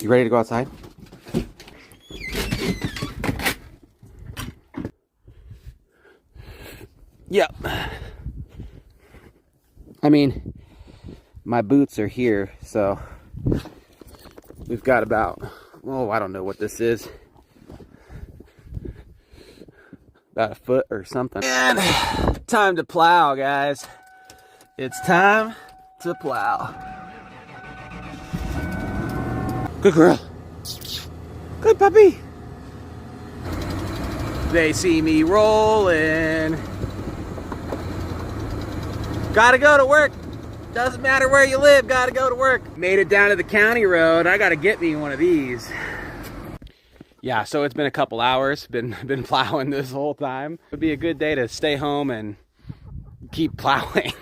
You ready to go outside? Yep. I mean, my boots are here, so we've got about, oh, I don't know what this is. About a foot or something. And time to plow, guys. It's time to plow. Good girl. Good puppy. They see me rolling. Gotta go to work. Doesn't matter where you live, gotta go to work. Made it down to the county road. I gotta get me one of these. Yeah, so it's been a couple hours. Been plowing this whole time. It'd be a good day to stay home and keep plowing.